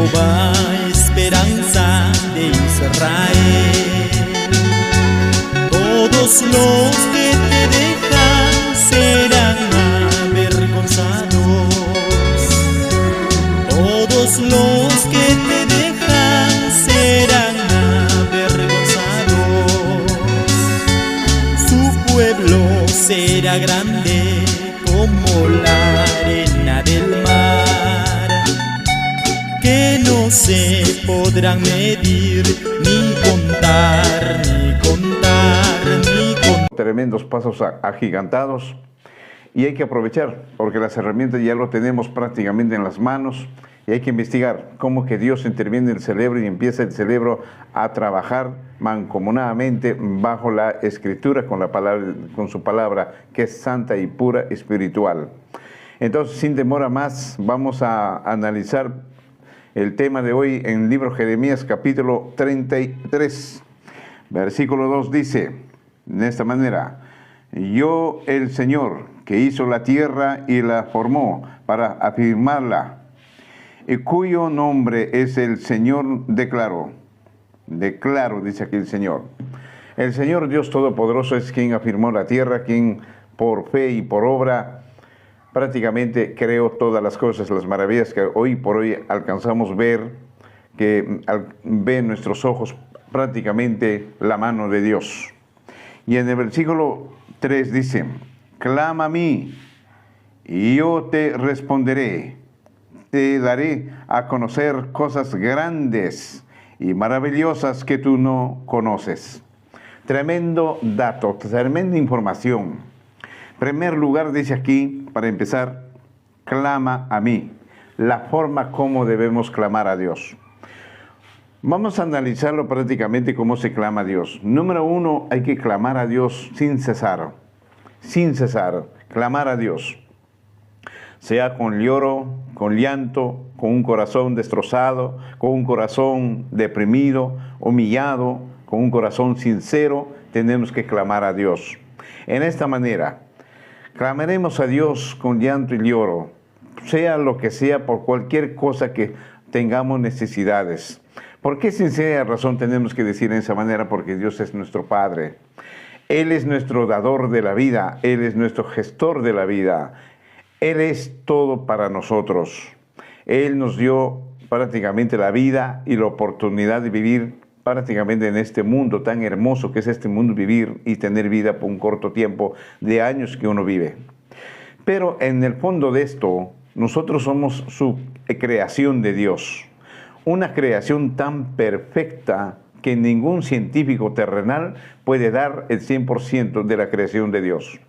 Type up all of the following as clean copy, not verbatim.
Jehová, esperanza de Israel. Todos los que te dejan serán avergonzados. Todos los que te dejan serán avergonzados. Su pueblo será grande como la arena del mar, que no se podrán medir, ni contar, ni contar, ni contar. Tremendos pasos agigantados, y hay que aprovechar, porque las herramientas ya lo tenemos prácticamente en las manos, y hay que investigar cómo que Dios interviene en el cerebro y empieza el cerebro a trabajar mancomunadamente bajo la Escritura, con la palabra, con su palabra, que es santa y pura, espiritual. Entonces, sin demora más, vamos a analizar el tema de hoy en el libro Jeremías, capítulo 33, versículo 2, dice de esta manera: yo, el Señor, que hizo la tierra y la formó para afirmarla, y cuyo nombre es el Señor, declaro, dice aquí el Señor. El Señor Dios Todopoderoso es quien afirmó la tierra, quien por fe y por obra prácticamente creó todas las cosas, las maravillas que hoy por hoy alcanzamos ver, que ven nuestros ojos prácticamente la mano de Dios. Y en el versículo 3 dice: clama a mí y yo te responderé, te daré a conocer cosas grandes y maravillosas que tú no conoces. Tremendo dato, tremenda información. En primer lugar, dice aquí, para empezar, clama a mí. La forma como debemos clamar a Dios. Vamos a analizarlo prácticamente cómo se clama a Dios. Número uno, hay que clamar a Dios sin cesar. Sin cesar, clamar a Dios. Sea con lloro, con llanto, con un corazón destrozado, con un corazón deprimido, humillado, con un corazón sincero, tenemos que clamar a Dios. En esta manera, clamaremos a Dios con llanto y lloro, sea lo que sea, por cualquier cosa que tengamos necesidades. ¿Por qué sin ser razón tenemos que decir de esa manera? Porque Dios es nuestro Padre. Él es nuestro dador de la vida, Él es nuestro gestor de la vida. Él es todo para nosotros. Él nos dio prácticamente la vida y la oportunidad de vivir prácticamente en este mundo tan hermoso que es este mundo, vivir y tener vida por un corto tiempo de años que uno vive. Pero en el fondo de esto, nosotros somos su creación de Dios. Una creación tan perfecta que ningún científico terrenal puede dar el 100% de la creación de Dios.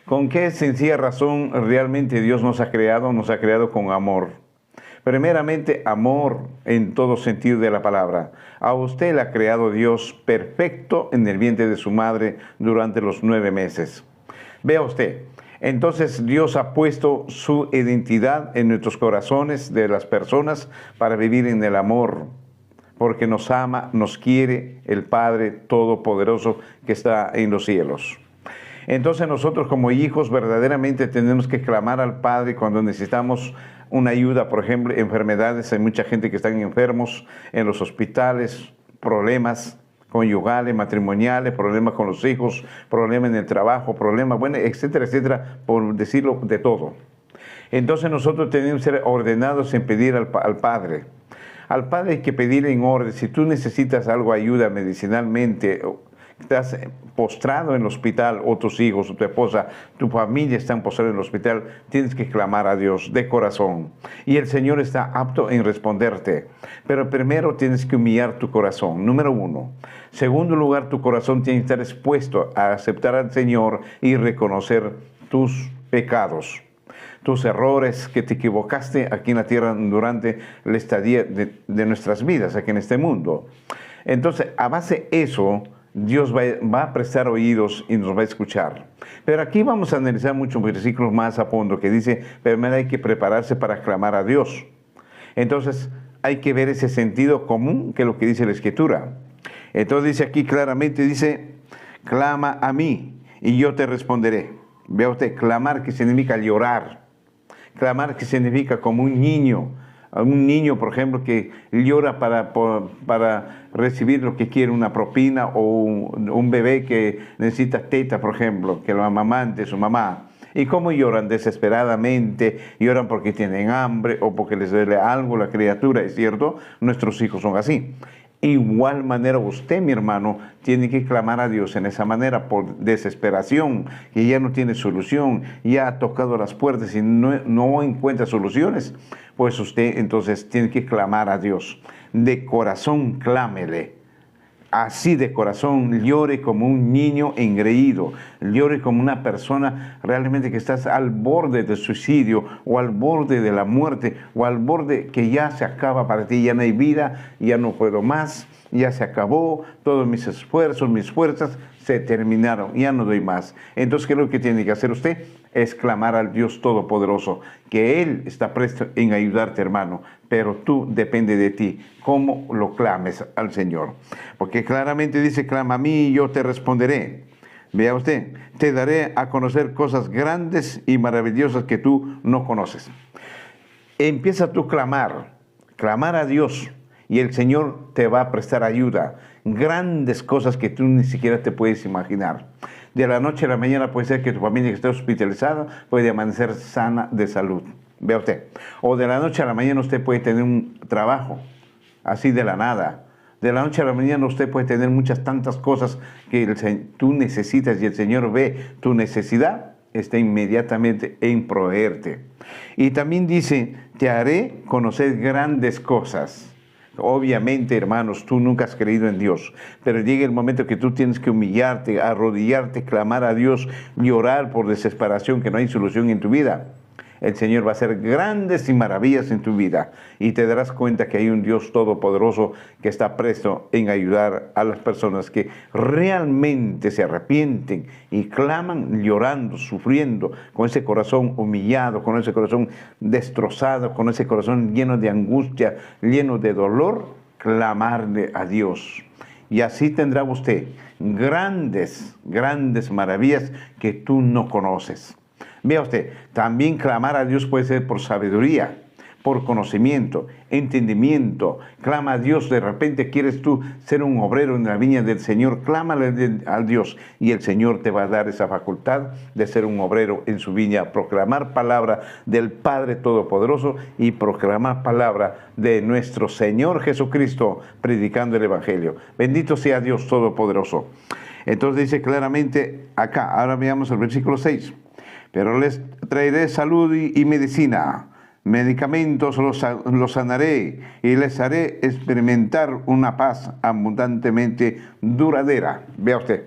¿Con qué sencilla razón realmente Dios nos ha creado? Nos ha creado con amor. Primeramente, amor en todo sentido de la palabra. A usted le ha creado Dios perfecto en el vientre de su madre durante los 9 meses. Vea usted, entonces Dios ha puesto su identidad en nuestros corazones de las personas para vivir en el amor, porque nos ama, nos quiere el Padre Todopoderoso que está en los cielos. Entonces nosotros como hijos verdaderamente tenemos que clamar al Padre cuando necesitamos una ayuda, por ejemplo, enfermedades. Hay mucha gente que están enfermos en los hospitales, problemas conyugales, matrimoniales, problemas con los hijos, problemas en el trabajo, problemas, bueno, etcétera, etcétera, por decirlo de todo. Entonces nosotros tenemos que ser ordenados en pedir al Padre. Al Padre hay que pedir en orden. Si tú necesitas algo, ayuda medicinalmente, estás postrado en el hospital, o tus hijos, o tu esposa, tu familia están postrados en el hospital, tienes que clamar a Dios de corazón. Y el Señor está apto en responderte. Pero primero tienes que humillar tu corazón, número uno. Segundo lugar, tu corazón tiene que estar expuesto a aceptar al Señor y reconocer tus pecados, tus errores, que te equivocaste aquí en la tierra durante la estadía de nuestras vidas, aquí en este mundo. Entonces, a base de eso, Dios va a prestar oídos y nos va a escuchar. Pero aquí vamos a analizar muchos versículos más a fondo que dice, primero hay que prepararse para clamar a Dios. Entonces hay que ver ese sentido común que es lo que dice la Escritura. Entonces dice aquí claramente, dice, clama a mí y yo te responderé. Vea usted, clamar que significa llorar. Clamar que significa como un niño a un niño, por ejemplo, que llora para recibir lo que quiere, una propina, o un bebé que necesita teta, por ejemplo, que lo amamante su mamá. ¿Y cómo lloran? Desesperadamente, lloran porque tienen hambre o porque les duele algo la criatura, ¿es cierto? Nuestros hijos son así. Igual manera usted, mi hermano, tiene que clamar a Dios en esa manera por desesperación, que ya no tiene solución, ya ha tocado las puertas y no encuentra soluciones. Pues usted entonces tiene que clamar a Dios. De corazón clámele. Así de corazón, llore como un niño engreído, llore como una persona realmente que estás al borde del suicidio, o al borde de la muerte, o al borde que ya se acaba para ti, ya no hay vida, ya no puedo más, ya se acabó, todos mis esfuerzos, mis fuerzas se terminaron, ya no doy más. Entonces, ¿qué es lo que tiene que hacer usted? Es clamar al Dios Todopoderoso, que Él está presto en ayudarte, hermano, pero tú depende de ti, cómo lo clames al Señor. Porque claramente dice, clama a mí y yo te responderé. Vea usted, te daré a conocer cosas grandes y maravillosas que tú no conoces. Empieza tú a clamar a Dios, y el Señor te va a prestar ayuda. Grandes cosas que tú ni siquiera te puedes imaginar. De la noche a la mañana puede ser que tu familia que esté hospitalizada puede amanecer sana de salud. Vea usted. O de la noche a la mañana usted puede tener un trabajo, así de la nada. De la noche a la mañana usted puede tener muchas tantas cosas que tú necesitas, y el Señor ve tu necesidad, está inmediatamente en proveerte. Y también dice, te haré conocer grandes cosas. Obviamente, hermanos, tú nunca has creído en Dios, pero llega el momento que tú tienes que humillarte, arrodillarte, clamar a Dios, llorar por desesperación, que no hay solución en tu vida. El Señor va a hacer grandes y maravillas en tu vida, y te darás cuenta que hay un Dios todopoderoso que está presto en ayudar a las personas que realmente se arrepienten y claman llorando, sufriendo, con ese corazón humillado, con ese corazón destrozado, con ese corazón lleno de angustia, lleno de dolor, clamarle a Dios. Y así tendrá usted grandes maravillas que tú no conoces. Vea usted, también clamar a Dios puede ser por sabiduría, por conocimiento, entendimiento. Clama a Dios, de repente quieres tú ser un obrero en la viña del Señor, clámale a Dios, y el Señor te va a dar esa facultad de ser un obrero en su viña, proclamar palabra del Padre Todopoderoso y proclamar palabra de nuestro Señor Jesucristo, predicando el Evangelio. Bendito sea Dios Todopoderoso. Entonces dice claramente acá, ahora veamos el versículo 6. Pero les traeré salud y medicina, medicamentos los sanaré, y les haré experimentar una paz abundantemente duradera. Vea usted,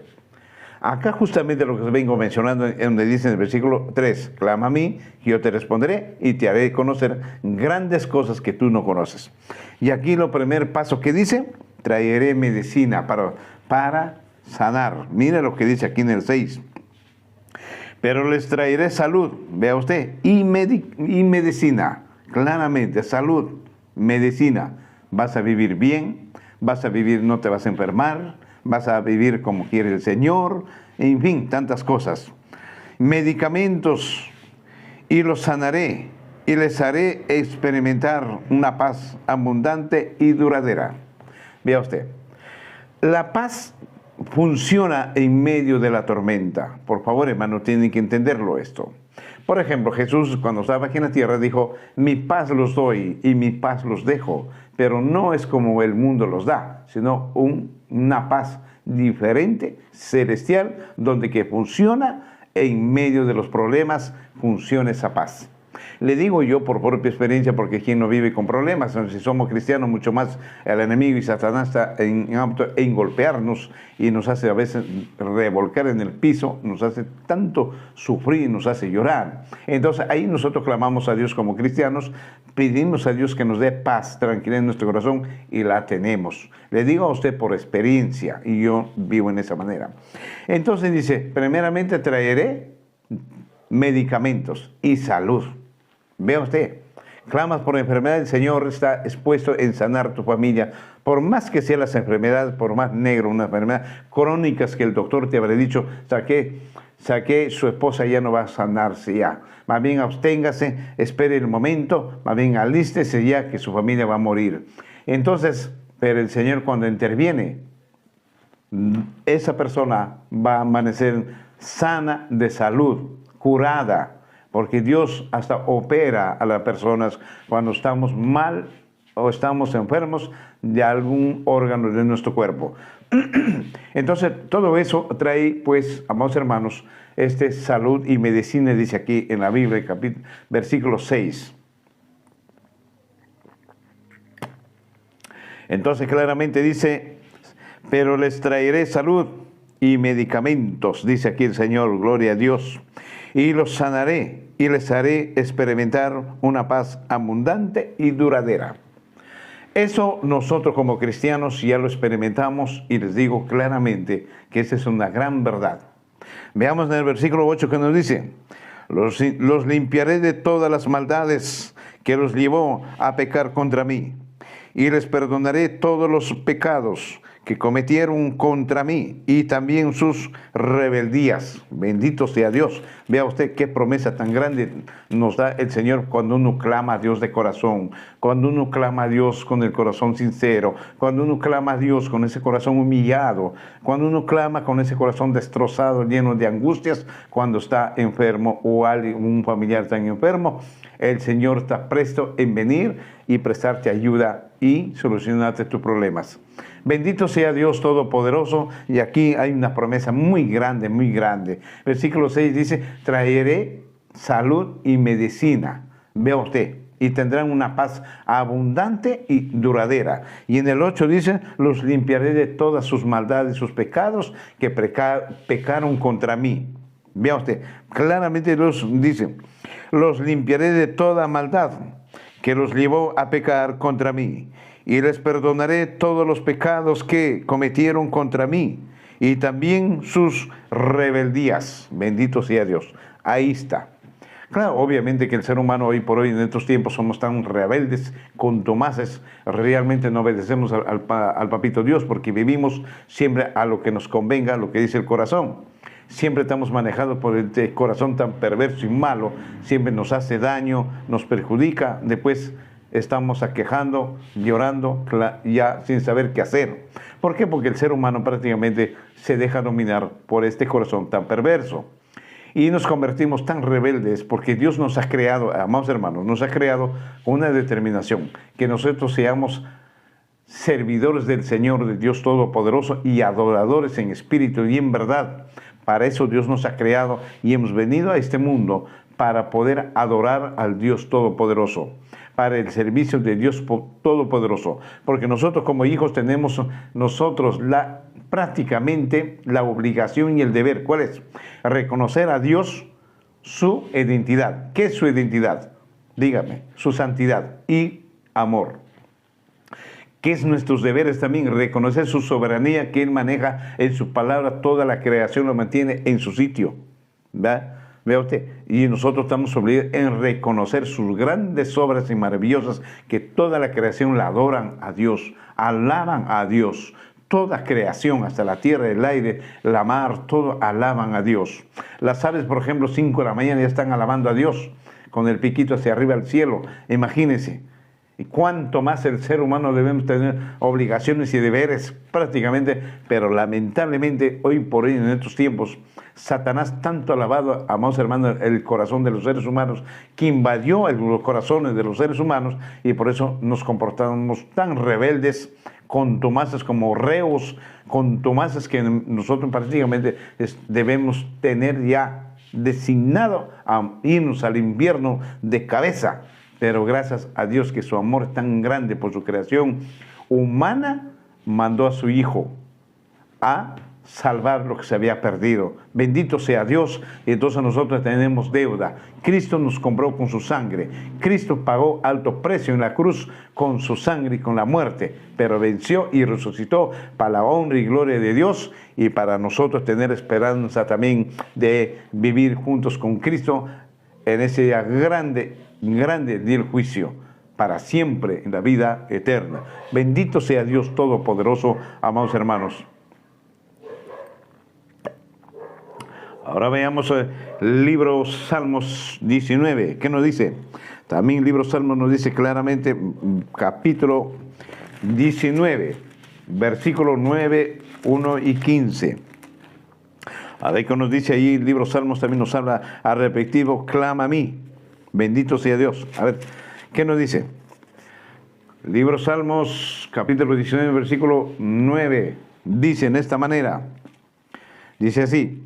acá justamente lo que os vengo mencionando, en donde dice en el versículo 3, clama a mí, y yo te responderé, y te haré conocer grandes cosas que tú no conoces. Y aquí lo primer paso que dice, traeré medicina para sanar. Mira lo que dice aquí en el 6. Pero les traeré salud, vea usted, y medicina, claramente, salud, medicina. Vas a vivir bien, vas a vivir, no te vas a enfermar, vas a vivir como quiere el Señor, en fin, tantas cosas. Medicamentos, y los sanaré, y les haré experimentar una paz abundante y duradera. Vea usted, la paz funciona en medio de la tormenta. Por favor, hermano, tienen que entenderlo esto. Por ejemplo, Jesús, cuando estaba aquí en la tierra, dijo, mi paz los doy y mi paz los dejo, pero no es como el mundo los da, sino una paz diferente, celestial, donde que funciona en medio de los problemas, funciona esa paz. Le digo yo por propia experiencia, porque quien no vive con problemas, si somos cristianos, mucho más el enemigo y Satanás está en golpearnos, y nos hace a veces revolcar en el piso, nos hace tanto sufrir, nos hace llorar. Entonces ahí nosotros clamamos a Dios como cristianos, pedimos a Dios que nos dé paz, tranquilidad en nuestro corazón, y la tenemos. Le digo a usted por experiencia, y yo vivo en esa manera. Entonces dice, primeramente traeré medicamentos y salud. Vea usted, clamas por enfermedad, el Señor está expuesto en sanar tu familia. Por más que sean las enfermedades, por más negro, una enfermedad crónicas que el doctor te habrá dicho, o sea, que sea que su esposa ya no va a sanarse ya. Más bien absténgase, espere el momento, más bien alístese ya que su familia va a morir. Entonces, pero el Señor cuando interviene, esa persona va a amanecer sana de salud, curada, porque Dios hasta opera a las personas cuando estamos mal o estamos enfermos de algún órgano de nuestro cuerpo. Entonces, todo eso trae, pues, amados hermanos, salud y medicina, dice aquí en la Biblia, versículo 6. Entonces, claramente dice, pero les traeré salud y medicamentos, dice aquí el Señor, gloria a Dios, y los sanaré y les haré experimentar una paz abundante y duradera. Eso nosotros como cristianos ya lo experimentamos y les digo claramente que esa es una gran verdad. Veamos en el versículo 8 que nos dice, los limpiaré de todas las maldades que los llevó a pecar contra mí y les perdonaré todos los pecados que cometieron contra mí y también sus rebeldías. Bendito sea Dios. Vea usted qué promesa tan grande nos da el Señor cuando uno clama a Dios de corazón, cuando uno clama a Dios con el corazón sincero, cuando uno clama a Dios con ese corazón humillado, cuando uno clama con ese corazón destrozado, lleno de angustias, cuando está enfermo o un familiar está enfermo. El Señor está presto en venir y prestarte ayuda y solucionarte tus problemas. Bendito sea Dios Todopoderoso. Y aquí hay una promesa muy grande, muy grande. Versículo 6 dice, traeré salud y medicina. Vea usted, y tendrán una paz abundante y duradera. Y en el 8 dice, los limpiaré de todas sus maldades y sus pecados que pecaron contra mí. Vea usted, claramente Dios dice, los limpiaré de toda maldad que los llevó a pecar contra mí, y les perdonaré todos los pecados que cometieron contra mí, y también sus rebeldías. Bendito sea Dios. Ahí está. Claro, obviamente que el ser humano hoy por hoy, en estos tiempos, somos tan rebeldes, contumaces, realmente no obedecemos al papito Dios, porque vivimos siempre a lo que nos convenga, a lo que dice el corazón. Siempre estamos manejados por el corazón tan perverso y malo, siempre nos hace daño, nos perjudica, después estamos aquejando, llorando, ya sin saber qué hacer. ¿Por qué? Porque el ser humano prácticamente se deja dominar por este corazón tan perverso. Y nos convertimos tan rebeldes porque Dios nos ha creado, amados hermanos, nos ha creado con una determinación, que nosotros seamos servidores del Señor, de Dios Todopoderoso y adoradores en espíritu y en verdad. Para eso Dios nos ha creado y hemos venido a este mundo para poder adorar al Dios Todopoderoso, para el servicio de Dios Todopoderoso. Porque nosotros como hijos tenemos prácticamente la obligación y el deber. ¿Cuál es? Reconocer a Dios su identidad. ¿Qué es su identidad? Dígame, su santidad y amor. ¿Qué es nuestros deberes también? Reconocer su soberanía, que Él maneja en su palabra, toda la creación lo mantiene en su sitio. ¿Verdad? Vea usted, y nosotros estamos obligados en reconocer sus grandes obras y maravillosas, que toda la creación la adoran a Dios, alaban a Dios. Toda creación, hasta la tierra, el aire, la mar, todo alaban a Dios. Las aves, por ejemplo, 5 de la mañana ya están alabando a Dios, con el piquito hacia arriba al cielo. Imagínense. Y cuánto más el ser humano debemos tener obligaciones y deberes prácticamente, pero lamentablemente hoy por hoy en estos tiempos, Satanás tanto ha lavado, amados hermanos, el corazón de los seres humanos, que invadió los corazones de los seres humanos, y por eso nos comportamos tan rebeldes, contumaces como reos, contumaces, que nosotros prácticamente debemos tener ya designado a irnos al infierno de cabeza. Pero gracias a Dios que su amor es tan grande por su creación humana, mandó a su Hijo a salvar lo que se había perdido. Bendito sea Dios. Y entonces nosotros tenemos deuda. Cristo nos compró con su sangre. Cristo pagó alto precio en la cruz con su sangre y con la muerte, pero venció y resucitó para la honra y gloria de Dios, y para nosotros tener esperanza también de vivir juntos con Cristo en ese día grande del juicio, para siempre en la vida eterna. Bendito sea Dios Todopoderoso, amados hermanos. Ahora veamos el libro Salmos 19. ¿Qué nos dice? También el libro Salmos nos dice claramente, capítulo 19, versículos 9, 1 y 15. A ver qué nos dice ahí el libro Salmos, también nos habla al respectivo, clama a mí, bendito sea Dios. A ver, ¿qué nos dice? El libro Salmos, capítulo 19, versículo 9, dice en esta manera, dice así: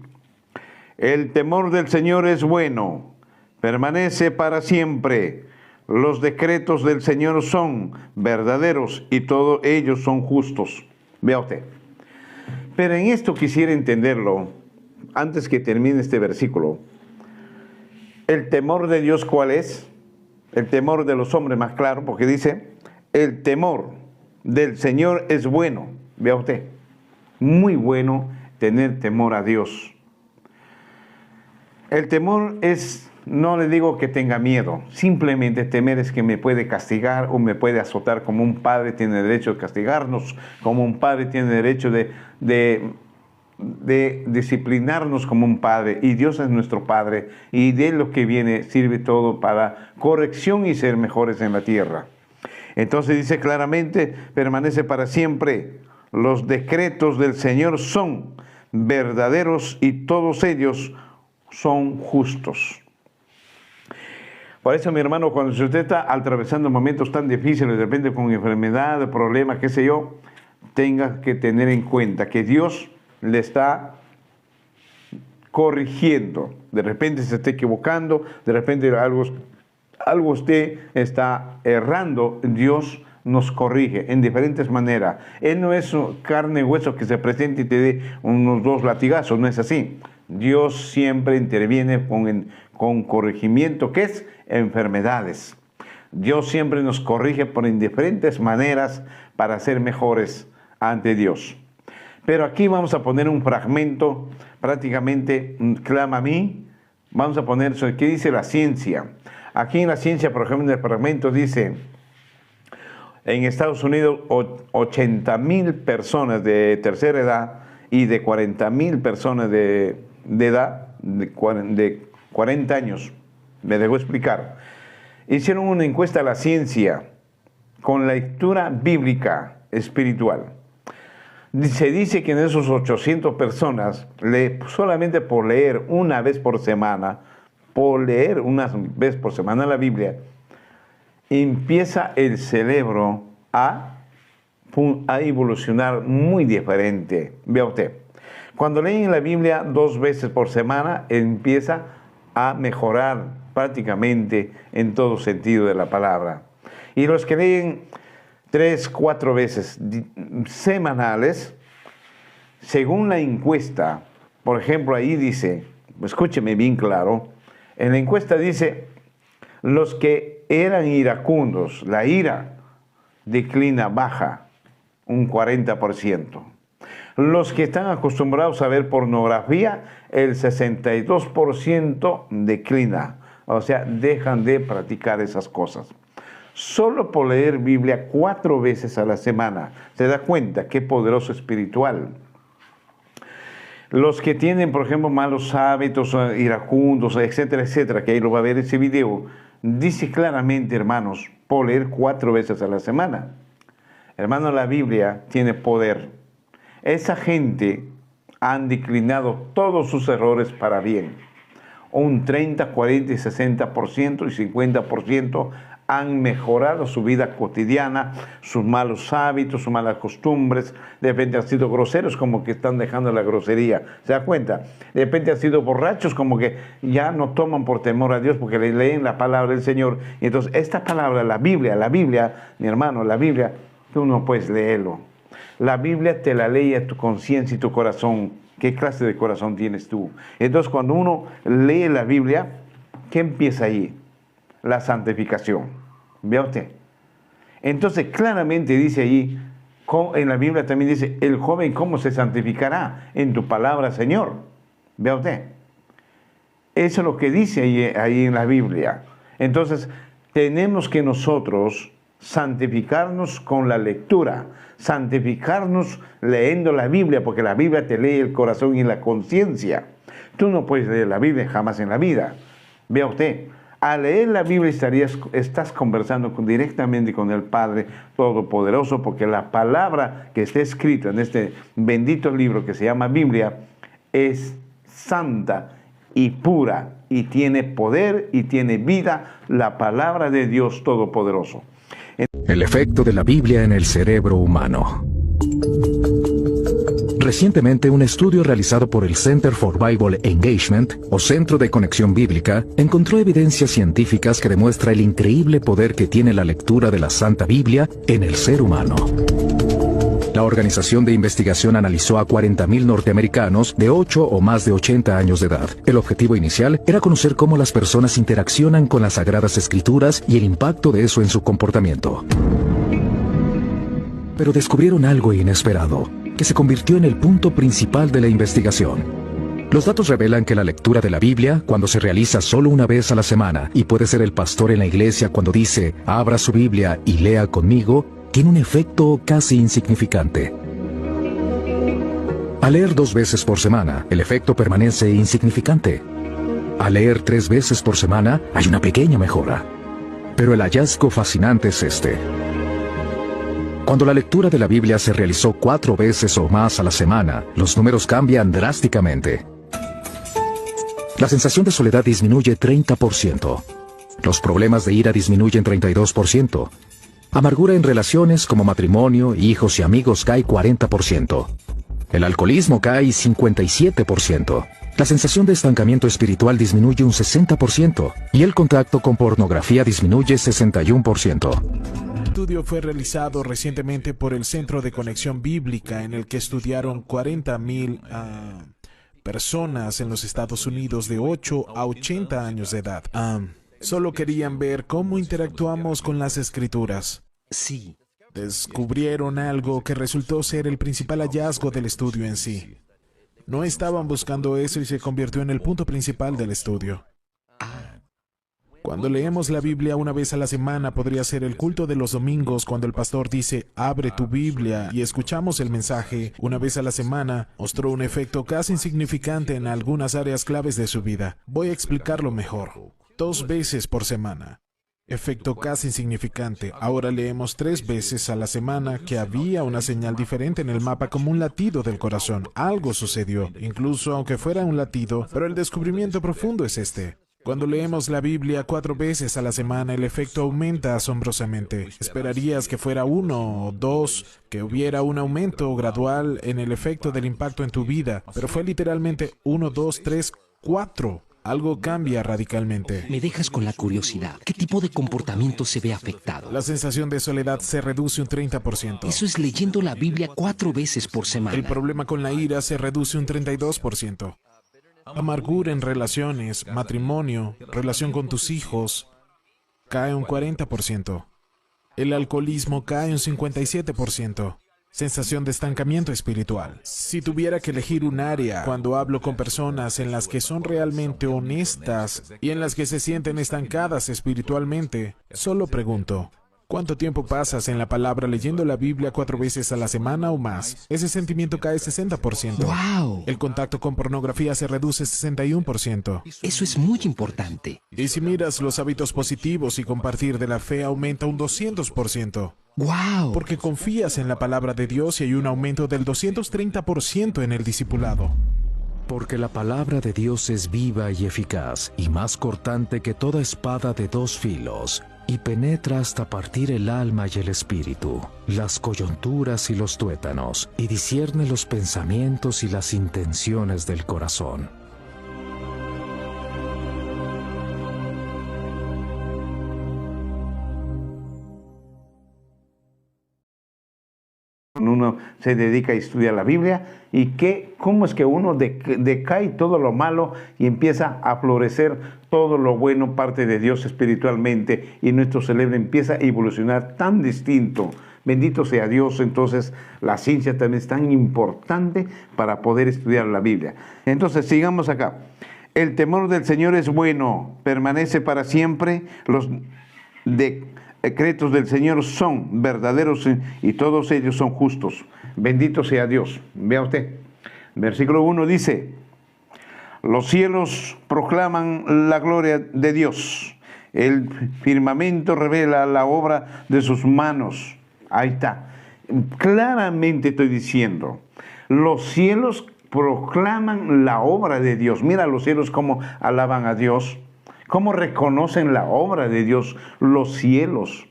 el temor del Señor es bueno, permanece para siempre. Los decretos del Señor son verdaderos y todos ellos son justos. Vea usted. Pero en esto quisiera entenderlo, antes que termine este versículo. ¿El temor de Dios cuál es? El temor de los hombres, más claro, porque dice, el temor del Señor es bueno. Vea usted, muy bueno tener temor a Dios. El temor es, no le digo que tenga miedo, simplemente temer es que me puede castigar o me puede azotar, como un padre tiene derecho de castigarnos, como un padre tiene derecho de disciplinarnos como un padre, y Dios es nuestro Padre, y de lo que viene sirve todo para corrección y ser mejores en la tierra. Entonces dice claramente, permanece para siempre. Los decretos del Señor son verdaderos y todos ellos son justos. Por eso, mi hermano, cuando usted está atravesando momentos tan difíciles, de repente con enfermedad, problemas, qué sé yo, tenga que tener en cuenta que Dios le está corrigiendo. De repente se está equivocando, de repente algo usted está errando, Dios nos corrige en diferentes maneras. Él no es carne y hueso que se presente y te dé unos 2 latigazos, no es así. Dios siempre interviene con corregimiento, que es enfermedades. Dios siempre nos corrige por diferentes maneras para ser mejores ante Dios. Pero aquí vamos a poner un fragmento, prácticamente, clama a mí. Vamos a poner, ¿qué dice la ciencia? Aquí en la ciencia, por ejemplo, en el fragmento dice, en Estados Unidos, 80,000 personas de tercera edad y de 40,000 personas de edad, de 40 años, me dejó explicar, hicieron una encuesta a la ciencia con la lectura bíblica espiritual. Se dice que en esos 800 personas, solamente por leer una vez por semana la Biblia, empieza el cerebro a evolucionar muy diferente. Vea usted, cuando leen la Biblia 2 veces por semana, empieza a mejorar prácticamente en todo sentido de la palabra. Y los que leen 3, 4 veces semanales, según la encuesta, por ejemplo, ahí dice, escúcheme bien claro, en la encuesta dice, los que eran iracundos, la ira declina, baja un 40%. Los que están acostumbrados a ver pornografía, el 62% declina, o sea, dejan de practicar esas cosas. Solo por leer Biblia 4 veces a la semana, se da cuenta qué poderoso espiritual. Los que tienen, por ejemplo, malos hábitos, iracundos, etcétera, etcétera, que ahí lo va a ver ese video, dice claramente, hermanos, por leer 4 veces a la semana. Hermanos, la Biblia tiene poder. Esa gente han declinado todos sus errores para bien. Un 30, 40, 60% y 50% han mejorado su vida cotidiana, sus malos hábitos, sus malas costumbres. De repente han sido groseros, como que están dejando la grosería. ¿Se da cuenta? De repente han sido borrachos, como que ya no toman por temor a Dios, porque le leen la palabra del Señor. Y entonces esta palabra, la Biblia, mi hermano, la Biblia, tú no puedes leerlo. La Biblia te la lee a tu conciencia y tu corazón. ¿Qué clase de corazón tienes tú? Entonces cuando uno lee la Biblia, ¿qué empieza ahí? La santificación. Vea usted. Entonces claramente dice allí, en la Biblia también dice, el joven cómo se santificará en tu palabra, Señor. Vea usted. Eso es lo que dice ahí en la Biblia. Entonces tenemos que nosotros santificarnos con la lectura, santificarnos leyendo la Biblia, porque la Biblia te lee el corazón y la conciencia. Tú no puedes leer la Biblia jamás en la vida. Vea usted, al leer la Biblia estás conversando directamente con el Padre Todopoderoso, porque la palabra que está escrita en este bendito libro que se llama Biblia es santa y pura, y tiene poder y tiene vida, la palabra de Dios Todopoderoso. El efecto de la Biblia en el cerebro humano. Recientemente, un estudio realizado por el Center for Bible Engagement, o Centro de Conexión Bíblica, encontró evidencias científicas que demuestra el increíble poder que tiene la lectura de la Santa Biblia en el ser humano. La organización de investigación analizó a 40,000 norteamericanos de 8 o más de 80 años de edad. El objetivo inicial era conocer cómo las personas interaccionan con las Sagradas Escrituras y el impacto de eso en su comportamiento. Pero descubrieron algo inesperado, que se convirtió en el punto principal de la investigación. Los datos revelan que la lectura de la Biblia, cuando se realiza solo una vez a la semana, y puede ser el pastor en la iglesia cuando dice, abra su Biblia y lea conmigo, tiene un efecto casi insignificante. Al leer 2 veces por semana, el efecto permanece insignificante. Al leer 3 veces por semana, hay una pequeña mejora. Pero el hallazgo fascinante es este. Cuando la lectura de la Biblia se realizó 4 veces o más a la semana, los números cambian drásticamente. La sensación de soledad disminuye 30%. Los problemas de ira disminuyen 32%. Amargura en relaciones como matrimonio, hijos y amigos cae 40%. El alcoholismo cae 57%. La sensación de estancamiento espiritual disminuye un 60%. Y el contacto con pornografía disminuye 61%. El estudio fue realizado recientemente por el Centro de Conexión Bíblica, en el que estudiaron 40,000 personas en los Estados Unidos de 8 a 80 años de edad. Solo querían ver cómo interactuamos con las Escrituras. Sí. Descubrieron algo que resultó ser el principal hallazgo del estudio en sí. No estaban buscando eso y se convirtió en el punto principal del estudio. Cuando leemos la Biblia una vez a la semana, podría ser el culto de los domingos cuando el pastor dice, abre tu Biblia, y escuchamos el mensaje una vez a la semana, mostró un efecto casi insignificante en algunas áreas claves de su vida. Voy a explicarlo mejor. 2 veces por semana. Efecto casi insignificante. Ahora leemos 3 veces a la semana que había una señal diferente en el mapa, como un latido del corazón. Algo sucedió, incluso aunque fuera un latido, pero el descubrimiento profundo es este. Cuando leemos la Biblia 4 veces a la semana, el efecto aumenta asombrosamente. Esperarías que fuera 1 o 2, que hubiera un aumento gradual en el efecto del impacto en tu vida, pero fue literalmente 1, 2, 3, 4. Algo cambia radicalmente. Me dejas con la curiosidad. ¿Qué tipo de comportamiento se ve afectado? La sensación de soledad se reduce un 30%. Eso es leyendo la Biblia 4 veces por semana. El problema con la ira se reduce un 32%. Amargura en relaciones, matrimonio, relación con tus hijos, cae un 40%. El alcoholismo cae un 57%. Sensación de estancamiento espiritual. Si tuviera que elegir un área cuando hablo con personas en las que son realmente honestas y en las que se sienten estancadas espiritualmente, solo pregunto, ¿cuánto tiempo pasas en la palabra leyendo la Biblia 4 veces a la semana o más? Ese sentimiento cae 60%. ¡Wow! El contacto con pornografía se reduce 61%. Eso es muy importante. Y si miras los hábitos positivos y compartir de la fe, aumenta un 200%. ¡Wow! Porque confías en la palabra de Dios y hay un aumento del 230% en el discipulado. Porque la palabra de Dios es viva y eficaz, y más cortante que toda espada de 2 filos, y penetra hasta partir el alma y el espíritu, las coyunturas y los tuétanos, y discierne los pensamientos y las intenciones del corazón. Uno se dedica a estudiar la Biblia y cómo es que uno decae todo lo malo y empieza a florecer todo lo bueno, parte de Dios espiritualmente, y nuestro cerebro empieza a evolucionar tan distinto. Bendito sea Dios. Entonces la ciencia también es tan importante para poder estudiar la Biblia. Entonces sigamos acá. El temor del Señor es bueno, permanece para siempre. Los decretos del Señor son verdaderos y todos ellos son justos. Bendito sea Dios. Vea usted. Versículo 1 dice: Los cielos proclaman la gloria de Dios. El firmamento revela la obra de sus manos. Ahí está. Claramente estoy diciendo, los cielos proclaman la obra de Dios. Mira los cielos cómo alaban a Dios, cómo reconocen la obra de Dios, los cielos.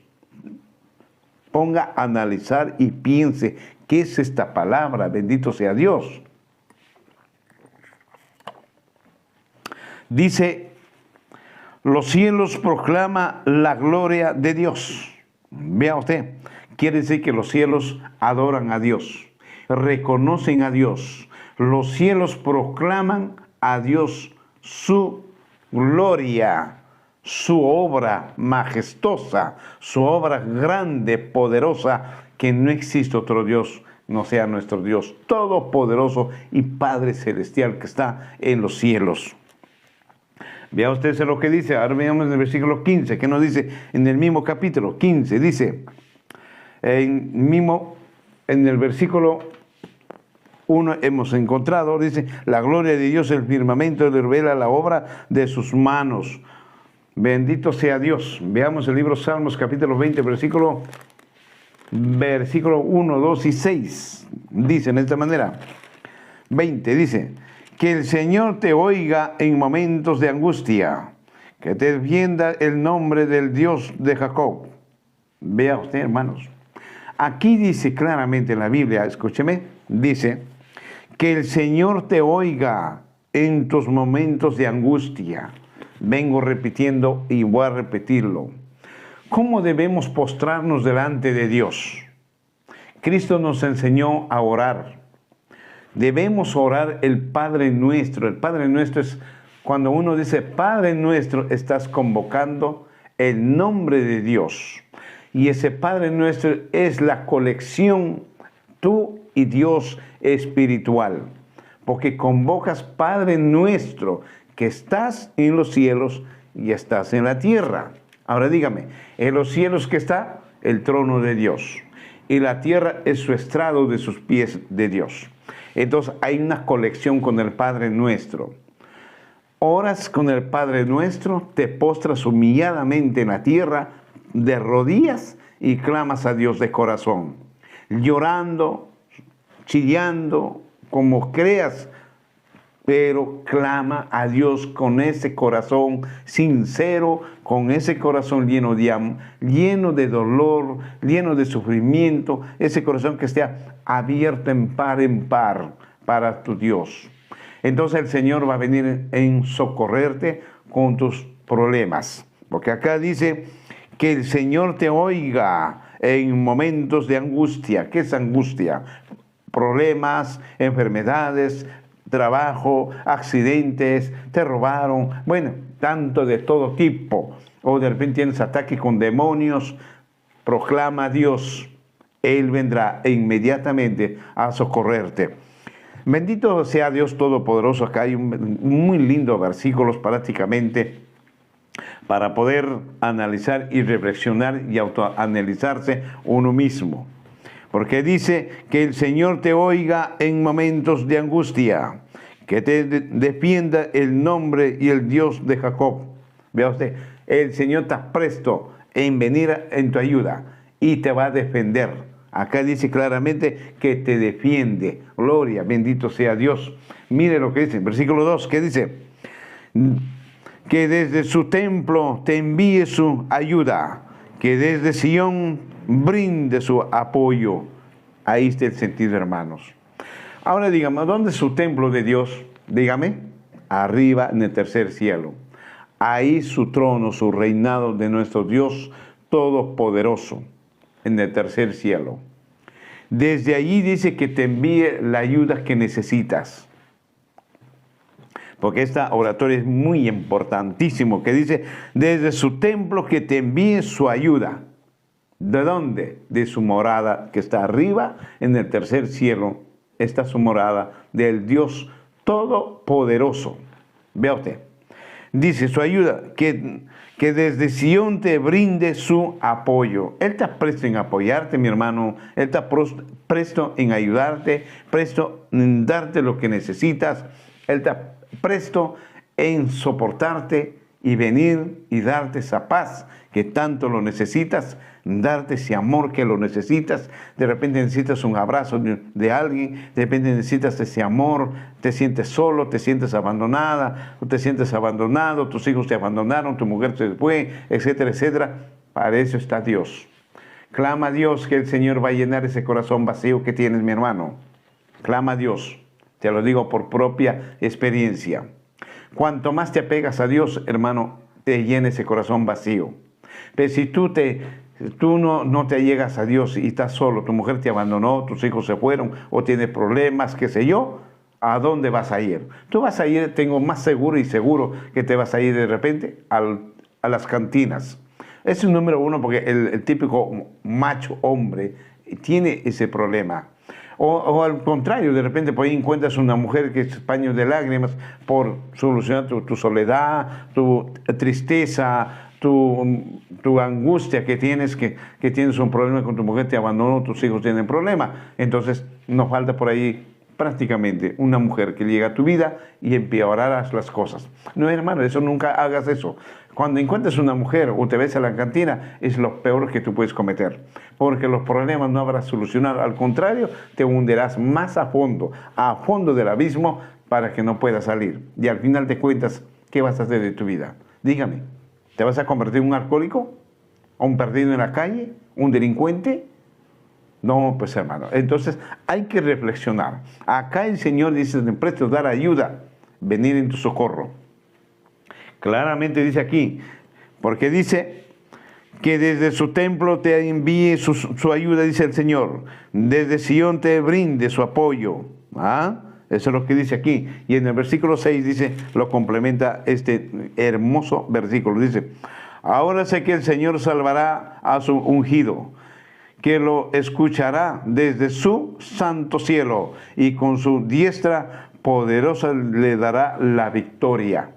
Ponga a analizar y piense, ¿qué es esta palabra? Bendito sea Dios. Dice, los cielos proclaman la gloria de Dios. Vea usted, quiere decir que los cielos adoran a Dios, reconocen a Dios. Los cielos proclaman a Dios su gloria, su obra majestuosa, su obra grande, poderosa, que no existe otro Dios, no sea nuestro Dios todopoderoso y Padre celestial que está en los cielos. Vea usted lo que dice. Ahora veamos en el versículo 15, que nos dice en el mismo capítulo 15, dice, en el versículo 1 hemos encontrado, dice, la gloria de Dios, el firmamento revela la obra de sus manos. Bendito sea Dios. Veamos el libro Salmos, capítulo 20, versículo 1, 2 y 6. Dice de esta manera, 20, dice, que el Señor te oiga en momentos de angustia, que te defienda el nombre del Dios de Jacob. Vea usted, hermanos. Aquí dice claramente en la Biblia, escúcheme, dice, que el Señor te oiga en tus momentos de angustia. Vengo repitiendo y voy a repetirlo. ¿Cómo debemos postrarnos delante de Dios? Cristo nos enseñó a orar. Debemos orar el Padre Nuestro. El Padre Nuestro es cuando uno dice Padre Nuestro, estás convocando el nombre de Dios. Y ese Padre Nuestro es la colección, tú y Dios espiritual. Porque convocas Padre Nuestro, que estás en los cielos y estás en la tierra. Ahora dígame, en los cielos que está el trono de Dios. Y la tierra es su estrado de sus pies de Dios. Entonces hay una conexión con el Padre Nuestro. Oras con el Padre Nuestro, te postras humilladamente en la tierra de rodillas y clamas a Dios de corazón. Llorando, chillando, como creas, pero clama a Dios con ese corazón sincero, con ese corazón lleno de dolor, lleno de sufrimiento, ese corazón que esté abierto en par para tu Dios. Entonces el Señor va a venir en socorrerte con tus problemas. Porque acá dice que el Señor te oiga en momentos de angustia. ¿Qué es angustia? Problemas, enfermedades, trabajo, accidentes, te robaron, bueno, tanto de todo tipo, o de repente tienes ataque con demonios. Proclama a Dios, Él vendrá inmediatamente a socorrerte. Bendito sea Dios Todopoderoso. Acá hay un muy lindo versículos prácticamente para poder analizar y reflexionar y autoanalizarse uno mismo. Porque dice que el Señor te oiga en momentos de angustia, que te defienda el nombre y el Dios de Jacob. Vea usted, el Señor está presto en venir en tu ayuda y te va a defender. Acá dice claramente que te defiende. Gloria, bendito sea Dios. Mire lo que dice, versículo 2, que dice, que desde su templo te envíe su ayuda, que desde Sión brinde su apoyo. Ahí está el sentido, hermanos. Ahora dígame, ¿dónde es su templo de Dios? Dígame, arriba en el tercer cielo. Ahí su trono, su reinado de nuestro Dios Todopoderoso, en el tercer cielo. Desde allí dice que te envíe la ayuda que necesitas. Porque esta oratoria es muy importantísimo, que dice, desde su templo que te envíe su ayuda. ¿De dónde? De su morada que está arriba, en el tercer cielo, está su morada del Dios Todopoderoso. Vea usted. Dice su ayuda, que desde Sión te brinde su apoyo. Él está presto en apoyarte, mi hermano. Él está presto en ayudarte, presto en darte lo que necesitas. Él está presto en soportarte y venir y darte esa paz que tanto lo necesitas, darte ese amor que lo necesitas. De repente necesitas un abrazo de alguien, de repente necesitas ese amor, te sientes solo, te sientes abandonada, o te sientes abandonado, tus hijos te abandonaron, tu mujer se fue, etcétera, etcétera. Para eso está Dios. Clama a Dios que el Señor va a llenar ese corazón vacío que tienes, mi hermano. Clama a Dios, te lo digo por propia experiencia. Cuanto más te apegas a Dios, hermano, te llena ese corazón vacío. Pero si tú no te allegas a Dios y estás solo, tu mujer te abandonó, tus hijos se fueron o tienes problemas, qué sé yo, ¿a dónde vas a ir? Tú vas a ir, tengo más seguro que te vas a ir de repente a las cantinas. Es el número uno porque el típico macho hombre tiene ese problema. O al contrario, de repente por ahí encuentras una mujer que es paño de lágrimas por solucionar tu soledad, tu tristeza, tu angustia que tienes un problema con tu mujer, te abandonó, tus hijos tienen problema. Entonces nos falta por ahí prácticamente una mujer que llega a tu vida y empeorarás las cosas. No, hermano, eso nunca hagas eso. Cuando encuentres una mujer o te ves en la cantina, es lo peor que tú puedes cometer. Porque los problemas no habrás solucionado. Al contrario, te hundirás más a fondo del abismo para que no puedas salir. Y al final te cuentas, ¿qué vas a hacer de tu vida? Dígame, ¿te vas a convertir en un alcohólico? ¿O un perdido en la calle? ¿Un delincuente? No, pues hermano, entonces hay que reflexionar. Acá el Señor dice, presto dar ayuda, venir en tu socorro. Claramente dice aquí, porque dice que desde su templo te envíe su ayuda, dice el Señor. Desde Sion te brinde su apoyo. ¿Ah? Eso es lo que dice aquí. Y en el versículo 6 dice, lo complementa este hermoso versículo. Dice, ahora sé que el Señor salvará a su ungido, que lo escuchará desde su santo cielo y con su diestra poderosa le dará la victoria.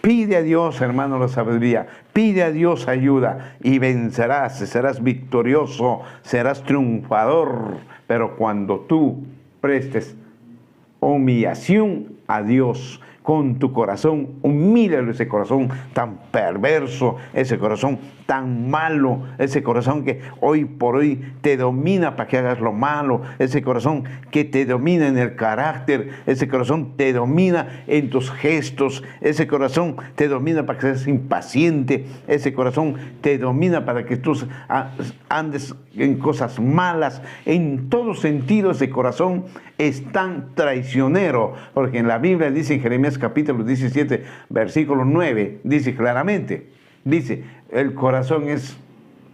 Pide a Dios, hermano, la sabiduría. Pide a Dios ayuda y vencerás, serás victorioso, serás triunfador. Pero cuando tú prestes humillación a Dios con tu corazón, humíllalo, ese corazón tan perverso, ese corazón tan malo, ese corazón que hoy por hoy te domina para que hagas lo malo, ese corazón que te domina en el carácter, ese corazón te domina en tus gestos, ese corazón te domina para que seas impaciente, ese corazón te domina para que tú andes en cosas malas. En todo sentido ese corazón es tan traicionero, porque en la Biblia dice en Jeremías capítulo 17, versículo 9, dice claramente, dice, el corazón es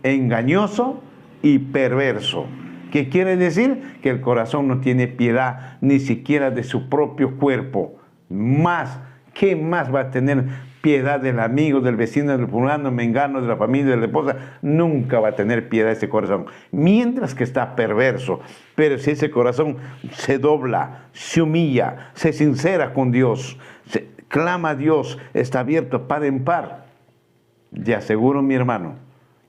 engañoso y perverso. ¿Qué quiere decir? Que el corazón no tiene piedad ni siquiera de su propio cuerpo. ¿Qué más va a tener piedad del amigo, del vecino, del fulano, mengano, de la familia, de la esposa? Nunca va a tener piedad ese corazón, mientras que está perverso. Pero si ese corazón se dobla, se humilla, se sincera con Dios, clama a Dios, está abierto par en par, te aseguro, mi hermano,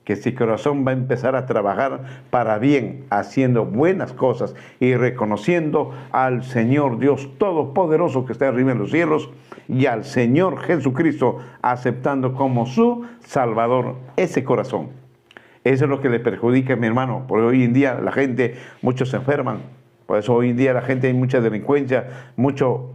que ese corazón va a empezar a trabajar para bien, haciendo buenas cosas y reconociendo al Señor Dios Todopoderoso que está arriba en los cielos y al Señor Jesucristo aceptando como su Salvador ese corazón. Eso es lo que le perjudica, mi hermano, porque hoy en día la gente, muchos se enferman, por eso hoy en día la gente hay mucha delincuencia, mucho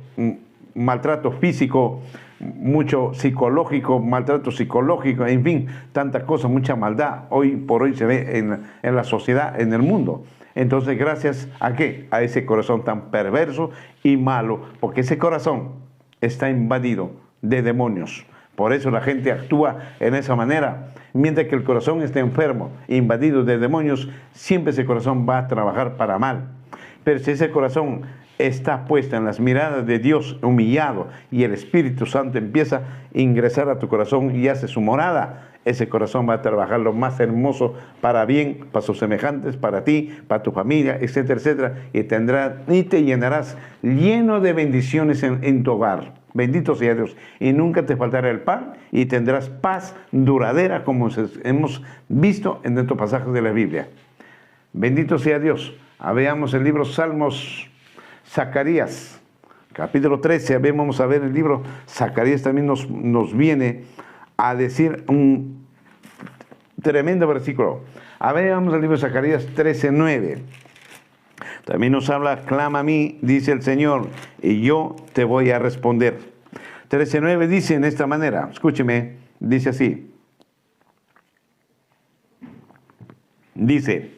maltrato físico, mucho psicológico, maltrato psicológico, en fin, tantas cosas, mucha maldad hoy por hoy se ve en la sociedad, en el mundo. Entonces, gracias a ¿qué? A ese corazón tan perverso y malo, porque ese corazón está invadido de demonios. Por eso la gente actúa en esa manera. Mientras que el corazón está enfermo, invadido de demonios, siempre ese corazón va a trabajar para mal. Pero si ese corazón está puesto en las miradas de Dios, humillado, y el Espíritu Santo empieza a ingresar a tu corazón y hace su morada, ese corazón va a trabajar lo más hermoso para bien, para sus semejantes, para ti, para tu familia, etcétera, etcétera, y te llenarás lleno de bendiciones en tu hogar. Bendito sea Dios. Y nunca te faltará el pan y tendrás paz duradera, como hemos visto en estos pasajes de la Biblia. Bendito sea Dios. Veamos el libro Salmos, Zacarías, capítulo 13, vamos a ver el libro, Zacarías también nos viene a decir un tremendo versículo. A ver, vamos al libro de Zacarías 13:9. También nos habla, clama a mí, dice el Señor, y yo te voy a responder. 13:9 dice en esta manera, escúcheme, dice así. Dice,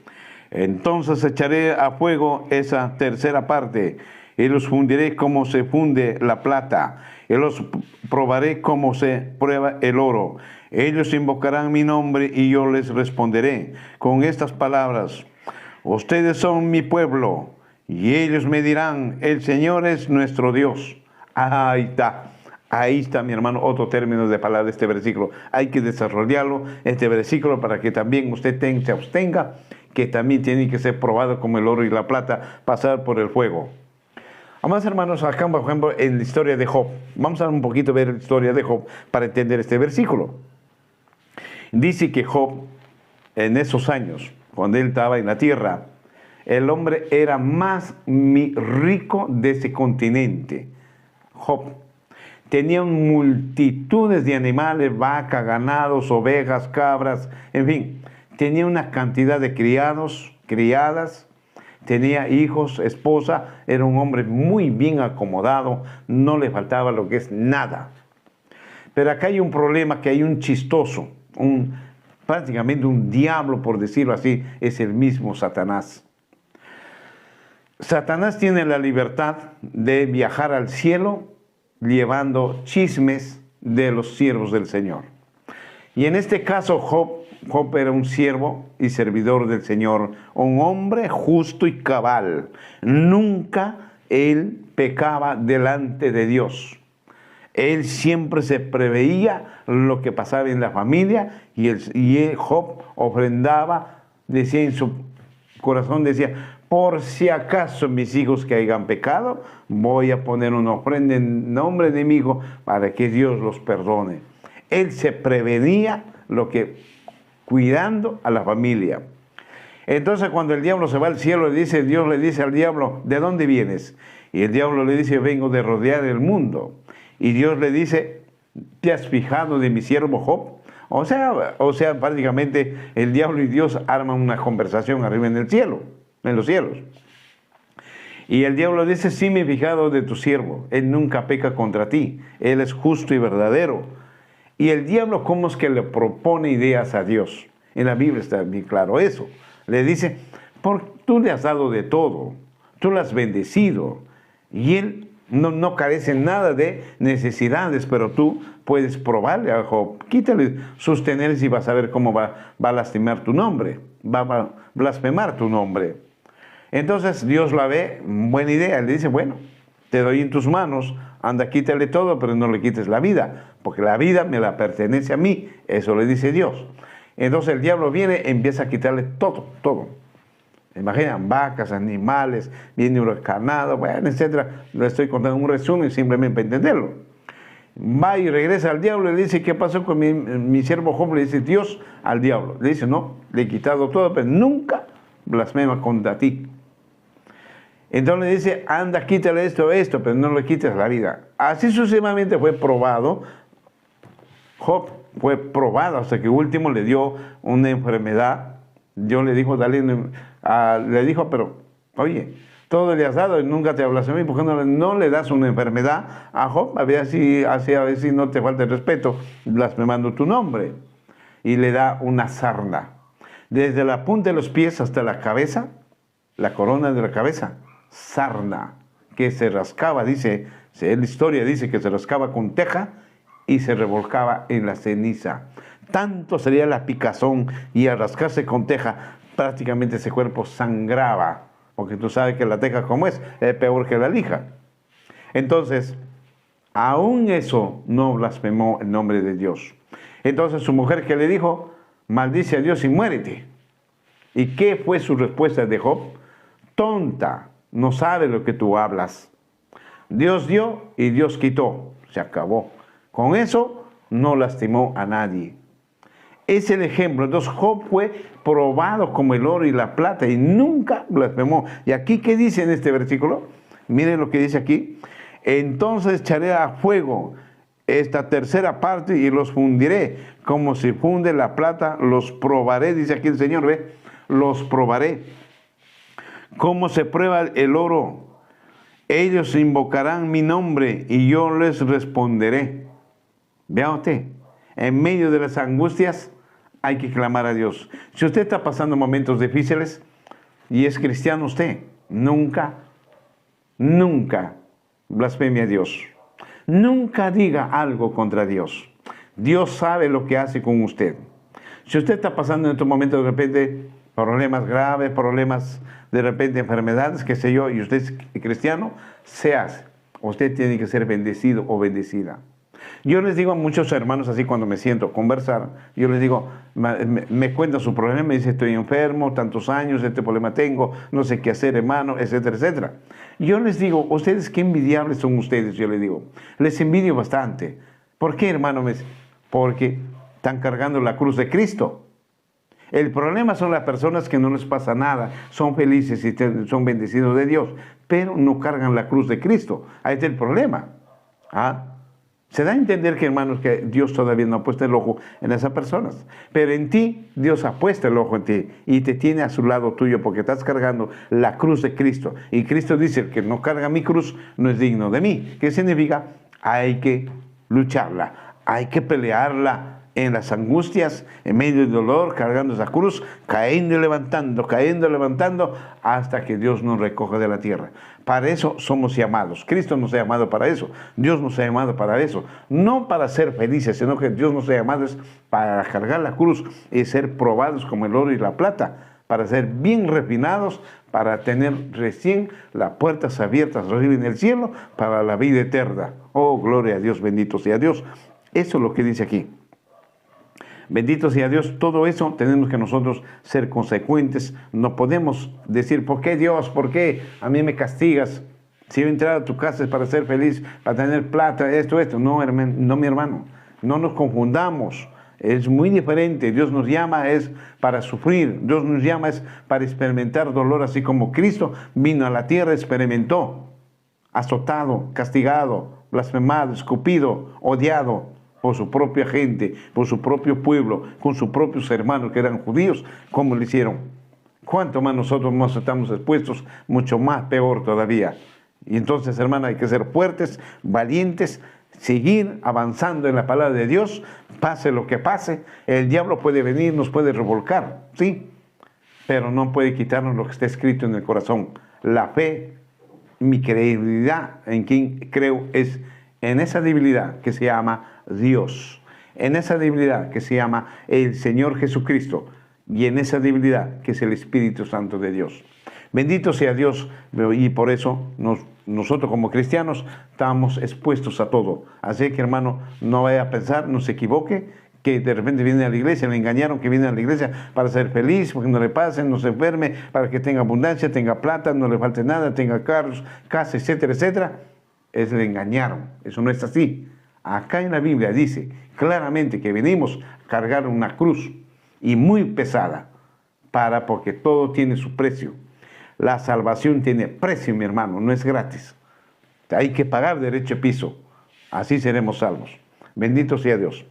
entonces echaré a fuego esa tercera parte, y los fundiré como se funde la plata, y los probaré como se prueba el oro. Ellos invocarán mi nombre y yo les responderé con estas palabras. Ustedes son mi pueblo, y ellos me dirán, el Señor es nuestro Dios. Ahí está, mi hermano, otro término de palabra de este versículo. Hay que desarrollarlo, este versículo, para que también usted se abstenga, que también tiene que ser probado como el oro y la plata, pasar por el fuego. Amados hermanos, acá por ejemplo en la historia de Job, vamos a un poquito ver la historia de Job para entender este versículo. Dice que Job, en esos años, cuando él estaba en la tierra, el hombre era más rico de ese continente. Job tenía multitudes de animales, vacas, ganados, ovejas, cabras, en fin, tenía una cantidad de criados, criadas, tenía hijos, esposa, era un hombre muy bien acomodado, no le faltaba lo que es nada. Pero acá hay un problema, que hay un chistoso, prácticamente un diablo, por decirlo así, es el mismo Satanás. Satanás tiene la libertad de viajar al cielo llevando chismes de los siervos del Señor. Y en este caso Job era un siervo y servidor del Señor, un hombre justo y cabal. Nunca él pecaba delante de Dios. Él siempre se preveía lo que pasaba en la familia, y Job ofrendaba, decía en su corazón, decía, por si acaso mis hijos que hayan pecado, voy a poner una ofrenda en nombre de mi hijo para que Dios los perdone. Él se prevenía cuidando a la familia. Entonces cuando el diablo se va al cielo, Dios le dice al diablo, ¿de dónde vienes? Y el diablo le dice, vengo de rodear el mundo. Y Dios le dice, ¿te has fijado de mi siervo Job? O sea, prácticamente el diablo y Dios arman una conversación arriba en el cielo, en los cielos. Y el diablo dice, sí me he fijado de tu siervo, él nunca peca contra ti, él es justo y verdadero. Y el diablo, ¿cómo es que le propone ideas a Dios? En la Biblia está bien claro eso. Le dice, tú le has dado de todo, tú lo has bendecido, y él no carece nada de necesidades, pero tú puedes probarle a Job, quítale sus teneres y vas a ver cómo va a lastimar tu nombre, va a blasfemar tu nombre. Entonces Dios la ve, buena idea, le dice, bueno, te doy en tus manos, anda, quítale todo, pero no le quites la vida, porque la vida me la pertenece a mí, eso le dice Dios. Entonces el diablo viene, empieza a quitarle todo. Imaginan, vacas, animales, viene huracanado, bueno, etcétera. Le estoy contando un resumen simplemente para entenderlo. Va y regresa al diablo y le dice, ¿qué pasó con mi siervo Job? Le dice Dios al diablo. Le dice, no, le he quitado todo, pero nunca blasfema contra ti. Entonces le dice, anda, quítale esto, pero no le quites la vida. Así sucesivamente fue probado. Job fue probado hasta que último le dio una enfermedad. Dios le dijo, pero oye, todo le has dado y nunca te hablas a mí, ¿por qué no le das una enfermedad a Job? A ver si no te falta el respeto, blasfemando tu nombre. Y le da una sarna. Desde la punta de los pies hasta la cabeza, la corona de la cabeza, sarna, que se rascaba, dice, la historia dice que se rascaba con teja y se revolcaba en la ceniza. Tanto sería la picazón, y al rascarse con teja, prácticamente ese cuerpo sangraba, porque tú sabes que la teja como es peor que la lija. Entonces, aún eso no blasfemó el nombre de Dios. Entonces su mujer, que le dijo, maldice a Dios y muérete. ¿Y qué fue su respuesta de Job? Tonta, no sabe lo que tú hablas. Dios dio y Dios quitó, se acabó. Con eso no lastimó a nadie. Es el ejemplo. Entonces Job fue probado como el oro y la plata y nunca blasfemó. ¿Y aquí qué dice en este versículo? Miren lo que dice aquí. Entonces echaré a fuego esta tercera parte y los fundiré, como se funde la plata, los probaré, dice aquí el Señor, ¿ve? Los probaré. ¿Cómo se prueba el oro? Ellos invocarán mi nombre y yo les responderé. Vea usted, en medio de las angustias hay que clamar a Dios. Si usted está pasando momentos difíciles y es cristiano usted, nunca blasfeme a Dios. Nunca diga algo contra Dios. Dios sabe lo que hace con usted. Si usted está pasando en estos momentos de repente problemas graves, problemas de repente enfermedades, qué sé yo, y usted es cristiano, usted tiene que ser bendecido o bendecida. Yo les digo a muchos hermanos así cuando me siento a conversar, yo les digo, me cuentan su problema, me dice estoy enfermo, tantos años, este problema tengo, no sé qué hacer hermano, etcétera, etcétera. Yo les digo, ustedes qué envidiables son ustedes, yo les digo, les envidio bastante. ¿Por qué hermano? Porque están cargando la cruz de Cristo. El problema son las personas que no les pasa nada, son felices y son bendecidos de Dios, pero no cargan la cruz de Cristo. Ahí está el problema. Se da a entender que, hermanos, que Dios todavía no ha puesto el ojo en esas personas. Pero en ti, Dios ha puesto el ojo en ti y te tiene a su lado tuyo porque estás cargando la cruz de Cristo. Y Cristo dice, el que no carga mi cruz no es digno de mí. ¿Qué significa? Hay que lucharla, hay que pelearla en las angustias, en medio del dolor, cargando esa cruz, cayendo y levantando, hasta que Dios nos recoja de la tierra. Para eso somos llamados. Cristo nos ha llamado para eso. Dios nos ha llamado para eso. No para ser felices, sino que Dios nos ha llamado para cargar la cruz y ser probados como el oro y la plata, para ser bien refinados, para tener recién las puertas abiertas en el cielo para la vida eterna. Oh, gloria a Dios, bendito sea Dios. Eso es lo que dice aquí. Bendito sea Dios, todo eso tenemos que nosotros ser consecuentes. No podemos decir, ¿por qué Dios? ¿Por qué a mí me castigas? Si yo he entrado a tu casa es para ser feliz, para tener plata, esto. No, no, mi hermano, no nos confundamos. Es muy diferente. Dios nos llama es para sufrir. Dios nos llama es para experimentar dolor, así como Cristo vino a la tierra, experimentó, azotado, castigado, blasfemado, escupido, odiado por su propia gente, por su propio pueblo, con sus propios hermanos que eran judíos, ¿cómo lo hicieron? ¿Cuánto más nosotros nos estamos expuestos? Mucho más peor todavía. Y entonces, hermano, hay que ser fuertes, valientes, seguir avanzando en la palabra de Dios, pase lo que pase. El diablo puede venir, nos puede revolcar, sí, pero no puede quitarnos lo que está escrito en el corazón. La fe, mi credibilidad en quien creo es en esa debilidad que se llama Dios, en esa debilidad que se llama el Señor Jesucristo y en esa debilidad que es el Espíritu Santo de Dios. Bendito sea Dios, y por eso nosotros como cristianos estamos expuestos a todo. Así que, hermano, no vaya a pensar, no se equivoque, que de repente viene a la iglesia, le engañaron que viene a la iglesia para ser feliz, porque no le pasen, no se enferme, para que tenga abundancia, tenga plata, no le falte nada, tenga carros, casa, etcétera, etcétera. Le engañaron. Eso no es así. Acá en la Biblia dice claramente que venimos a cargar una cruz y muy pesada, porque todo tiene su precio. La salvación tiene precio, mi hermano, no es gratis. Hay que pagar derecho de piso. Así seremos salvos. Bendito sea Dios.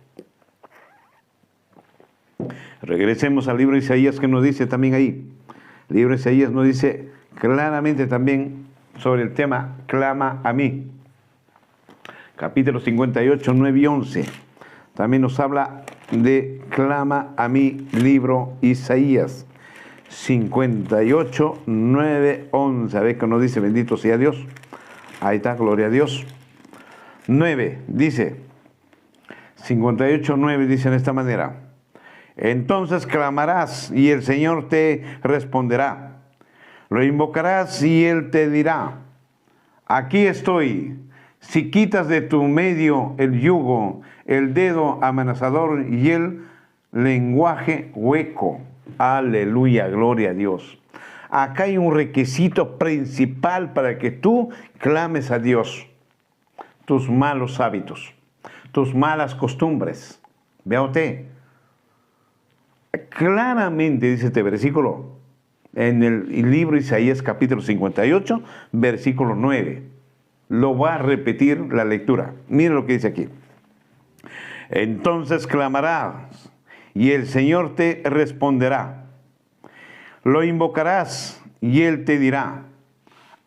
Regresemos al libro de Isaías, que nos dice también ahí. El libro de Isaías nos dice claramente también sobre el tema clama a mí. Capítulo 58, 9 y 11. También nos habla de clama a mí, libro Isaías 58, 9, 11. A ver qué nos dice, bendito sea Dios. Ahí está, gloria a Dios. 9 dice, 58, 9 dice de esta manera: entonces clamarás y el Señor te responderá. Lo invocarás y Él te dirá: aquí estoy. Si quitas de tu medio el yugo, el dedo amenazador y el lenguaje hueco. Aleluya, gloria a Dios. Acá hay un requisito principal para que tú clames a Dios. Tus malos hábitos, tus malas costumbres. Vea usted. Claramente dice este versículo en el libro Isaías capítulo 58, versículo 9. lo va a repetir la lectura. Mira lo que dice aquí. Entonces clamarás y el Señor te responderá. Lo invocarás y Él te dirá,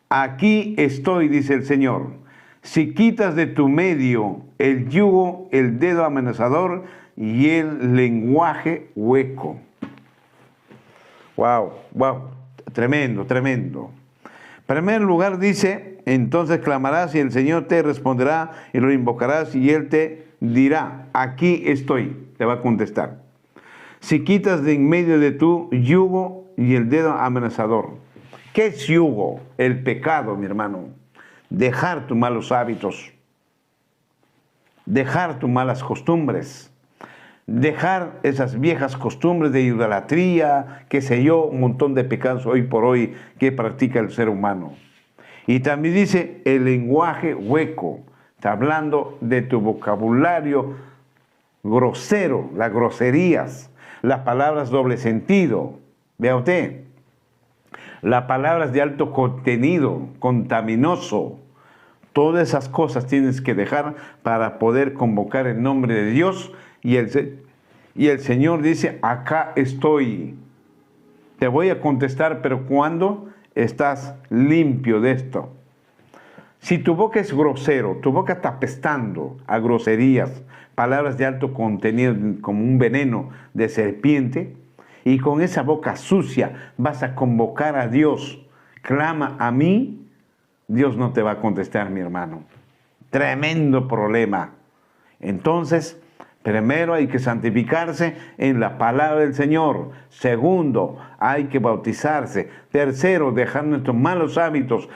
aquí estoy, dice el Señor. Si quitas de tu medio el yugo, el dedo amenazador y el lenguaje hueco. Wow, wow, tremendo, tremendo. En primer lugar dice, entonces clamarás y el Señor te responderá y lo invocarás y Él te dirá, aquí estoy, te va a contestar. Si quitas de en medio de tu yugo y el dedo amenazador. ¿Qué es yugo? El pecado, mi hermano. Dejar tus malos hábitos, dejar tus malas costumbres, dejar esas viejas costumbres de idolatría, qué sé yo, un montón de pecados hoy por hoy que practica el ser humano. Y también dice el lenguaje hueco, está hablando de tu vocabulario grosero, las groserías, las palabras doble sentido. Vea usted, las palabras de alto contenido, contaminoso. Todas esas cosas tienes que dejar para poder convocar el nombre de Dios. Y el Señor dice, acá estoy. Te voy a contestar, pero ¿cuándo estás limpio de esto? Si tu boca es grosero, tu boca está apestando a groserías, palabras de alto contenido como un veneno de serpiente, y con esa boca sucia vas a convocar a Dios, clama a mí, Dios no te va a contestar, mi hermano. Tremendo problema. Entonces, primero hay que santificarse en la palabra del Señor. Segundo, hay que bautizarse. Tercero, dejar nuestros malos hábitos.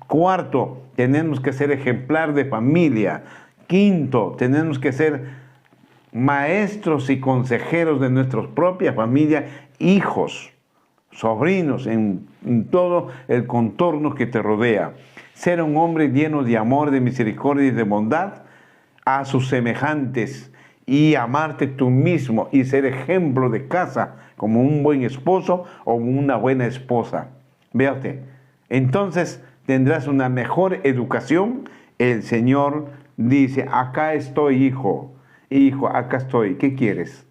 Cuarto, tenemos que ser ejemplar de familia. Quinto, tenemos que ser maestros y consejeros de nuestra propia familia, hijos, sobrinos, en todo el contorno que te rodea. Ser un hombre lleno de amor, de misericordia y de bondad a sus semejantes y amarte tú mismo y ser ejemplo de casa como un buen esposo o una buena esposa. Vea usted, entonces tendrás una mejor educación. El Señor dice, acá estoy, hijo. Hijo, acá estoy, ¿qué quieres?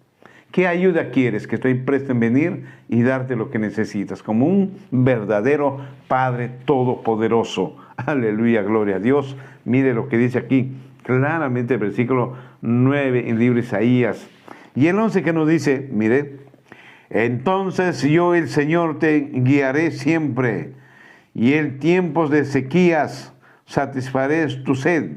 ¿Qué ayuda quieres? Que estoy presto en venir y darte lo que necesitas, como un verdadero Padre Todopoderoso. Aleluya, gloria a Dios. Mire lo que dice aquí, claramente el versículo 9 en el libro de Isaías. Y el 11 que nos dice, mire, entonces yo el Señor te guiaré siempre, y en tiempos de sequías satisfaré tu sed,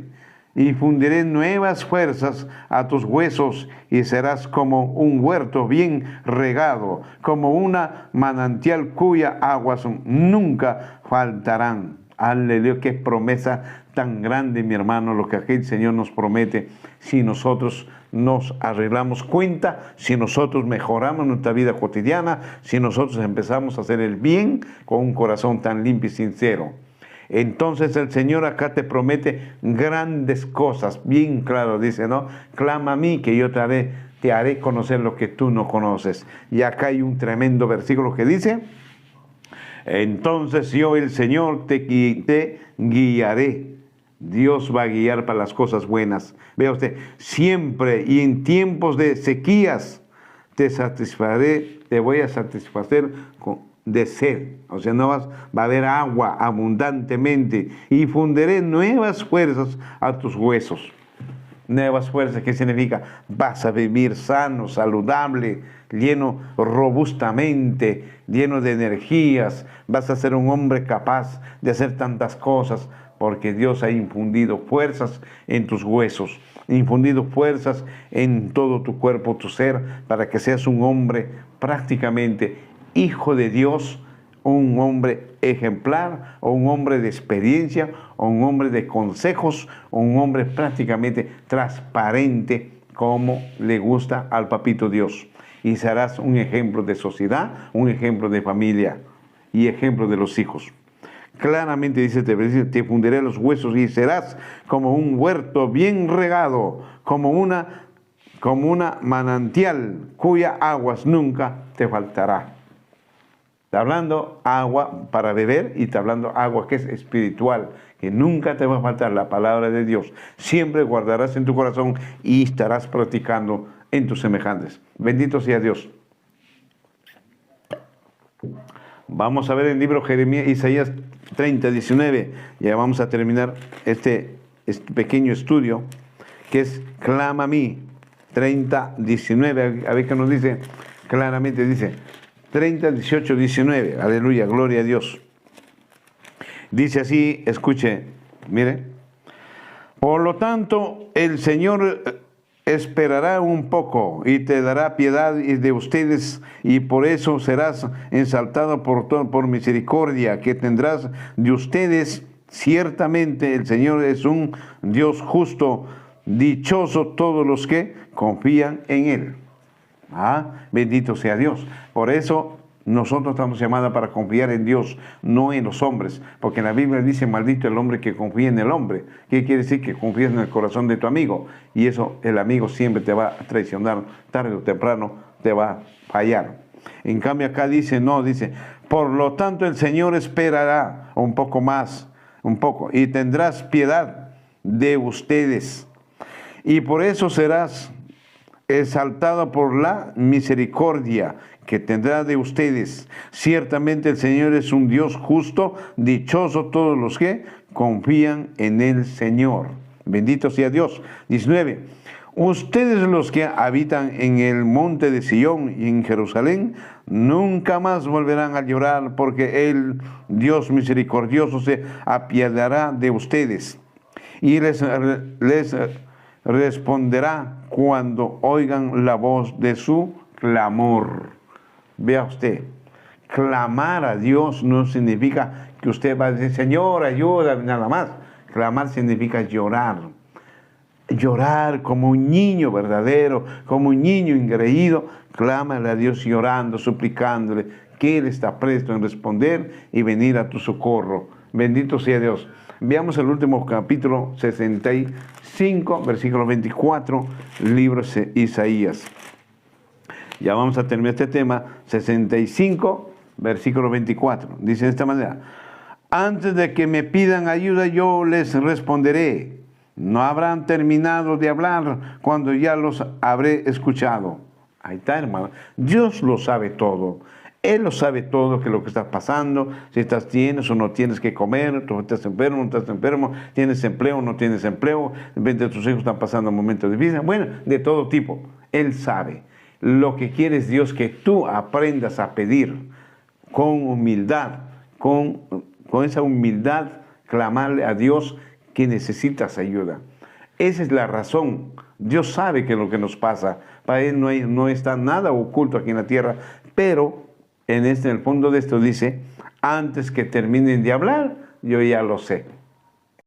y fundiré nuevas fuerzas a tus huesos, y serás como un huerto bien regado, como una manantial cuya aguas nunca faltarán. Aleluya, qué promesa tan grande, mi hermano, lo que aquí el Señor nos promete. Si nosotros nos arreglamos cuenta, si nosotros mejoramos nuestra vida cotidiana, si nosotros empezamos a hacer el bien con un corazón tan limpio y sincero. Entonces el Señor acá te promete grandes cosas, bien claro, dice, ¿no? Clama a mí que yo te haré conocer lo que tú no conoces. Y acá hay un tremendo versículo que dice, entonces yo el Señor te guiaré. Dios va a guiar para las cosas buenas. Vea usted, siempre y en tiempos de sequías te satisfaré, te voy a satisfacer de sed, o sea, va a haber agua abundantemente, y fundiré nuevas fuerzas a tus huesos. Nuevas fuerzas, ¿qué significa? Vas a vivir sano, saludable, lleno robustamente, lleno de energías, vas a ser un hombre capaz de hacer tantas cosas, porque Dios ha infundido fuerzas en tus huesos, infundido fuerzas en todo tu cuerpo, tu ser, para que seas un hombre prácticamente hijo de Dios, un hombre ejemplar, o un hombre de experiencia, o un hombre de consejos, o un hombre prácticamente transparente, como le gusta al papito Dios. Y serás un ejemplo de sociedad, un ejemplo de familia y ejemplo de los hijos. Claramente dice, te fundiré los huesos y serás como un huerto bien regado, como una manantial cuya aguas nunca te faltará. Está hablando agua para beber y está hablando agua que es espiritual, que nunca te va a faltar la palabra de Dios. Siempre guardarás en tu corazón y estarás practicando en tus semejantes. Bendito sea Dios. Vamos a ver el libro Jeremías, Isaías 30, 19. Ya vamos a terminar este pequeño estudio, que es clama a mí. 30, 19. A ver qué nos dice claramente. Dice 30, 18, 19. Aleluya, gloria a Dios. Dice así, escuche, mire. Por lo tanto, el Señor esperará un poco y te dará piedad de ustedes, y por eso serás ensaltado por misericordia que tendrás de ustedes. Ciertamente el Señor es un Dios justo, dichoso todos los que confían en Él. Bendito sea Dios. Por eso nosotros estamos llamados para confiar en Dios, no en los hombres, porque en la Biblia dice, maldito el hombre que confía en el hombre. ¿Qué quiere decir? Que confías en el corazón de tu amigo, y eso el amigo siempre te va a traicionar, tarde o temprano te va a fallar. En cambio acá dice, no, dice, por lo tanto el Señor esperará un poco más, un poco, y tendrás piedad de ustedes, y por eso serás exaltado por la misericordia que tendrá de ustedes. Ciertamente el Señor es un Dios justo, dichoso todos los que confían en el Señor. Bendito sea Dios. 19. Ustedes los que habitan en el monte de Sión y en Jerusalén, nunca más volverán a llorar, porque el Dios misericordioso se apiadará de ustedes y les responderá cuando oigan la voz de su clamor. Vea usted, clamar a Dios no significa que usted va a decir, Señor, ayúdame, nada más. Clamar significa llorar. Llorar como un niño verdadero, como un niño engreído. Clámale a Dios llorando, suplicándole que Él está presto en responder y venir a tu socorro. Bendito sea Dios. Veamos el último capítulo 65, versículo 24, libro de Isaías. Ya vamos a terminar este tema. 65, versículo 24. Dice de esta manera: antes de que me pidan ayuda, yo les responderé. No habrán terminado de hablar cuando ya los habré escuchado. Ahí está, hermano. Dios lo sabe todo. Él lo sabe todo, que lo que está pasando, si tienes o no tienes que comer, tú estás enfermo, no estás enfermo, tienes empleo o no tienes empleo, de repente tus hijos están pasando momentos difíciles, bueno, de todo tipo. Él sabe. Lo que quiere es Dios que tú aprendas a pedir con humildad, con esa humildad, clamarle a Dios que necesitas ayuda. Esa es la razón. Dios sabe que lo que nos pasa, para Él no está nada oculto aquí en la tierra, pero en el fondo de esto dice, antes que terminen de hablar, yo ya lo sé.